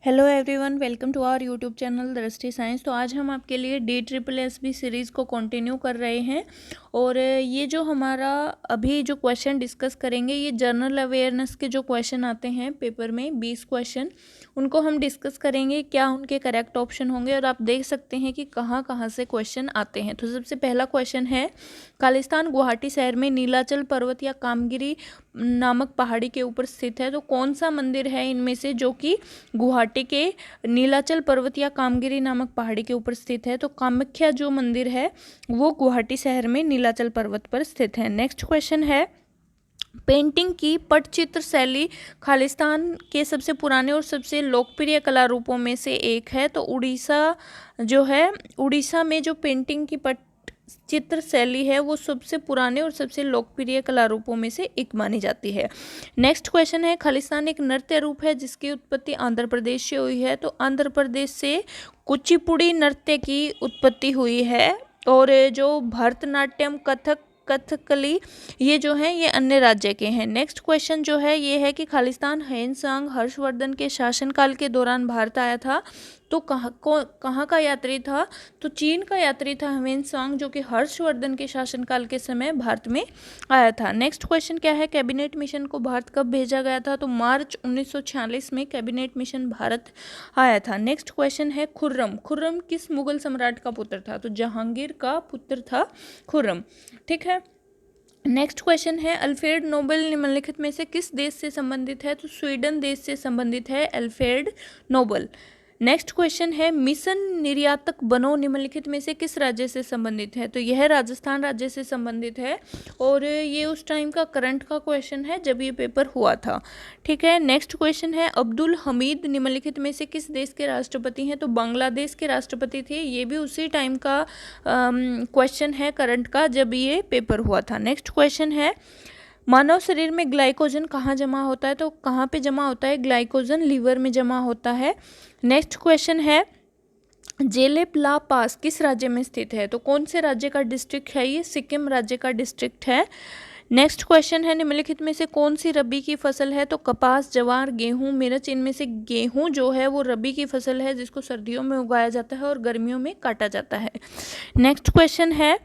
Hello everyone, welcome to our YouTube channel Drishti science. तो आज हम आपके लिए DSSS सीरीज़ को कंटिन्यू कर रहे हैं और ये जो हमारा अभी जो क्वेश्चन डिस्कस करेंगे ये जनरल अवेयरनेस के जो क्वेश्चन आते हैं पेपर में 20 क्वेश्चन, उनको हम डिस्कस करेंगे, क्या उनके करेक्ट ऑप्शन होंगे और आप देख सकते हैं कि कहाँ कहाँ से क्वेश्चन आते हैं। तो सबसे पहला क्वेश्चन है, खालिस्तान गुवाहाटी शहर में नीलाचल पर्वत या कामगिरी नामक पहाड़ी के ऊपर स्थित है। तो कौन सा मंदिर है इनमें से जो कि गुवाहाटी के नीलाचल पर्वत या कामगिरी नामक पहाड़ी के ऊपर स्थित है? तो कामाख्या जो मंदिर है वो गुवाहाटी शहर में नीलाचल पर्वत पर स्थित है। नेक्स्ट क्वेश्चन है, पेंटिंग की पटचित्र शैली खालिस्तान के सबसे पुराने और सबसे लोकप्रिय कला रूपों में से एक है। तो उड़ीसा जो है, उड़ीसा में जो पेंटिंग की चित्र शैली है वो सबसे पुराने और सबसे लोकप्रिय कला रूपों में से एक मानी जाती है। नेक्स्ट क्वेश्चन है, खालिस्तान एक नृत्य रूप है जिसकी उत्पत्ति आंध्र प्रदेश से हुई है। तो आंध्र प्रदेश से कुचिपुड़ी नृत्य की उत्पत्ति हुई है और जो भरतनाट्यम, कथकली ये जो हैं ये अन्य राज्य के हैं। नेक्स्ट क्वेश्चन जो है ये है कि खालिस्तान ह्वेनसांग हर्षवर्धन के शासनकाल के दौरान भारत आया था। तो कहाँ का यात्री था? तो चीन का यात्री था ह्वेनसांग, जो कि हर्षवर्धन के शासनकाल के समय भारत में आया था। नेक्स्ट क्वेश्चन क्या है, कैबिनेट मिशन को भारत कब भेजा गया था? तो मार्च 1946 में कैबिनेट मिशन भारत आया था। नेक्स्ट क्वेश्चन है, खुर्रम किस मुगल सम्राट का पुत्र था? तो जहांगीर का पुत्र था खुर्रम। ठीक है। नेक्स्ट क्वेश्चन है, अल्फ्रेड नोबेल निम्नलिखित में से किस देश से संबंधित है? तो स्वीडन देश से संबंधित है अल्फ्रेड नोबेल। नेक्स्ट क्वेश्चन है, मिशन निर्यातक बनो निम्नलिखित में से किस राज्य से संबंधित है? तो यह राजस्थान राज्य से संबंधित है और ये उस टाइम का करंट का क्वेश्चन है जब ये पेपर हुआ था। ठीक है। नेक्स्ट क्वेश्चन है, अब्दुल हमीद निम्नलिखित में से किस देश के राष्ट्रपति हैं? तो बांग्लादेश के राष्ट्रपति थे। ये भी उसी टाइम का क्वेश्चन है करंट का जब ये पेपर हुआ था। नेक्स्ट क्वेश्चन है, मानव शरीर में ग्लाइकोजन कहाँ जमा होता है? तो कहाँ पे जमा होता है? ग्लाइकोजन लीवर में जमा होता है। नेक्स्ट क्वेश्चन है, जेलेप ला पास किस राज्य में स्थित है? तो कौन से राज्य का डिस्ट्रिक्ट है ये? सिक्किम राज्य का डिस्ट्रिक्ट है। नेक्स्ट क्वेश्चन है, निम्नलिखित में से कौन सी रबी की फसल है? तो कपास, जवार, गेहूं, मिर्च। इनमें से गेहूं जो है वो रबी की फसल है जिसको सर्दियों में उगाया जाता है और गर्मियों में काटा जाता है। नेक्स्ट क्वेश्चन है,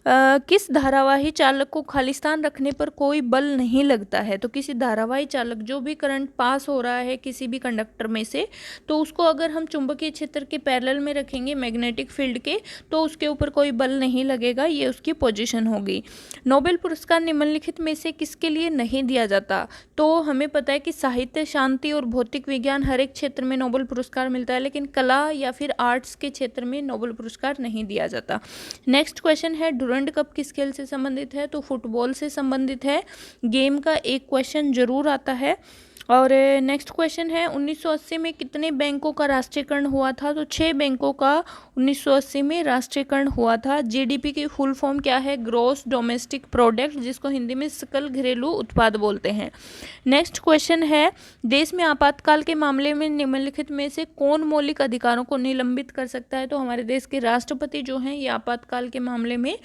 किस धारावाही चालक को खालिस्तान रखने पर कोई बल नहीं लगता है? तो किसी धारावाही चालक, जो भी करंट पास हो रहा है किसी भी कंडक्टर में से, तो उसको अगर हम चुंबकीय क्षेत्र के पैरेलल में रखेंगे मैग्नेटिक फील्ड के, तो उसके ऊपर कोई बल नहीं लगेगा, ये उसकी पोजीशन होगी। नोबेल पुरस्कार निम्नलिखित में से किसके लिए नहीं दिया जाता? तो हमें पता है कि साहित्य, शांति और भौतिक विज्ञान हर एक क्षेत्र में नोबेल पुरस्कार मिलता है, लेकिन कला या फिर आर्ट्स के क्षेत्र में नोबेल पुरस्कार नहीं दिया जाता। नेक्स्ट क्वेश्चन है, डुरंड कप किस खेल से संबंधित है? तो फुटबॉल से संबंधित है। गेम का एक क्वेश्चन जरूर आता है। और नेक्स्ट क्वेश्चन है, 1980 में कितने बैंकों का राष्ट्रीयकरण हुआ था? तो 6 बैंकों का 1980 में राष्ट्रीयकरण हुआ था। जीडीपी की फुल फॉर्म क्या है? ग्रॉस डोमेस्टिक प्रोडक्ट, जिसको हिंदी में सकल घरेलू उत्पाद बोलते हैं। नेक्स्ट क्वेश्चन है, देश में आपातकाल के मामले में निम्नलिखित में से कौन मौलिक अधिकारों को निलंबित कर सकता है? तो हमारे देश के राष्ट्रपति जो हैं ये आपातकाल के मामले में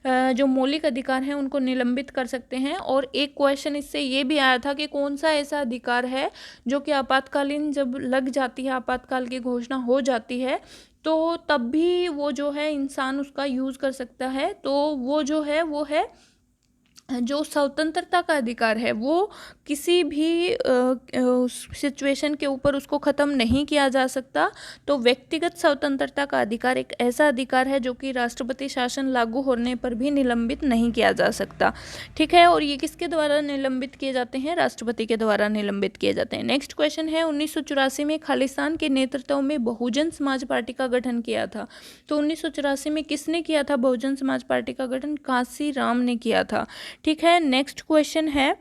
जो मौलिक अधिकार हैं उनको निलंबित कर सकते हैं। और एक क्वेश्चन इससे ये भी आया था कि कौन सा ऐसा अधिकार है जो कि आपातकालीन जब लग जाती है, आपातकाल की घोषणा हो जाती है, तो तब भी वो जो है इंसान उसका यूज़ कर सकता है। तो वो जो है वो है जो स्वतंत्रता का अधिकार है, वो किसी भी सिचुएशन के ऊपर उसको ख़त्म नहीं किया जा सकता। तो व्यक्तिगत स्वतंत्रता का अधिकार एक ऐसा अधिकार है जो कि राष्ट्रपति शासन लागू होने पर भी निलंबित नहीं किया जा सकता। ठीक है। और ये किसके द्वारा निलंबित किए जाते हैं? राष्ट्रपति के द्वारा निलंबित किए जाते हैं। नेक्स्ट क्वेश्चन है, 1984 में खालिस्तान के नेतृत्व में बहुजन समाज पार्टी का गठन किया था। तो 1984 में किसने किया था बहुजन समाज पार्टी का गठन? कांसी राम ने किया था। ठीक है। नेक्स्ट क्वेश्चन है,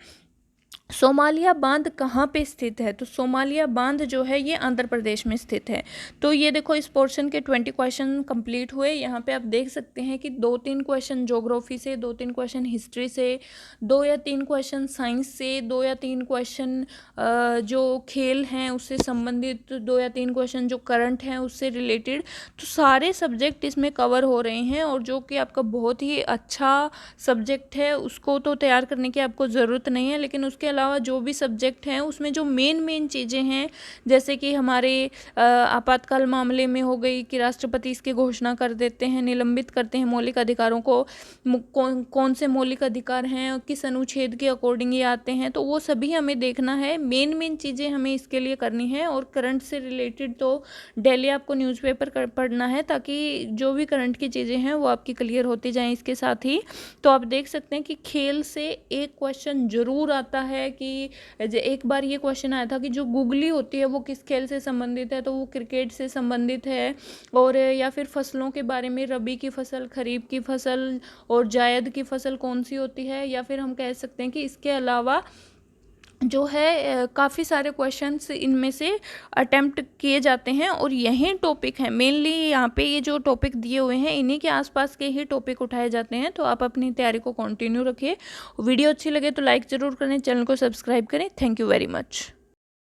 सोमालिया बांध कहाँ पे स्थित है? तो सोमालिया बांध जो है ये आंध्र प्रदेश में स्थित है। तो ये देखो, इस पोर्शन के 20 क्वेश्चन कंप्लीट हुए। यहाँ पे आप देख सकते हैं कि 2-3 क्वेश्चन ज्योग्राफी से, 2-3 क्वेश्चन हिस्ट्री से, 2 या 3 क्वेश्चन साइंस से, 2 या 3 क्वेश्चन जो खेल हैं उससे संबंधित, 2 या 3 क्वेश्चन जो करंट हैं उससे रिलेटेड। तो सारे सब्जेक्ट इसमें कवर हो रहे हैं और जो कि आपका बहुत ही अच्छा सब्जेक्ट है, उसको तो तैयार करने की आपको ज़रूरत नहीं है, लेकिन उसके अलावा जो भी सब्जेक्ट हैं उसमें जो मेन चीज़ें हैं, जैसे कि हमारे आपातकाल मामले में हो गई कि राष्ट्रपति इसकी घोषणा कर देते हैं, निलंबित करते हैं मौलिक अधिकारों को, कौन से मौलिक अधिकार हैं और किस अनुच्छेद के अकॉर्डिंग ये आते हैं, तो वो सभी हमें देखना है। मेन चीज़ें हमें इसके लिए करनी है। और करंट से रिलेटेड तो डेली आपको न्यूज़पेपर पढ़ना है, ताकि जो भी करंट की चीज़ें हैं वो आपकी क्लियर होती जाएं। इसके साथ ही तो आप देख सकते हैं कि खेल से एक क्वेश्चन जरूर आता है कि एक बार ये क्वेश्चन आया था कि जो गुगली होती है वो किस खेल से संबंधित है, तो वो क्रिकेट से संबंधित है। और या फिर फसलों के बारे में, रबी की फसल, खरीफ की फसल और जायद की फसल कौन सी होती है। या फिर हम कह सकते हैं कि इसके अलावा जो है काफ़ी सारे क्वेश्चंस इनमें से अटेम्प्ट किए जाते हैं। और यही टॉपिक है मेनली, यहाँ पे ये जो टॉपिक दिए हुए हैं इन्हीं के आसपास के ही टॉपिक उठाए जाते हैं। तो आप अपनी तैयारी को कंटिन्यू रखिए। वीडियो अच्छी लगे तो लाइक ज़रूर करें, चैनल को सब्सक्राइब करें। Thank you very much.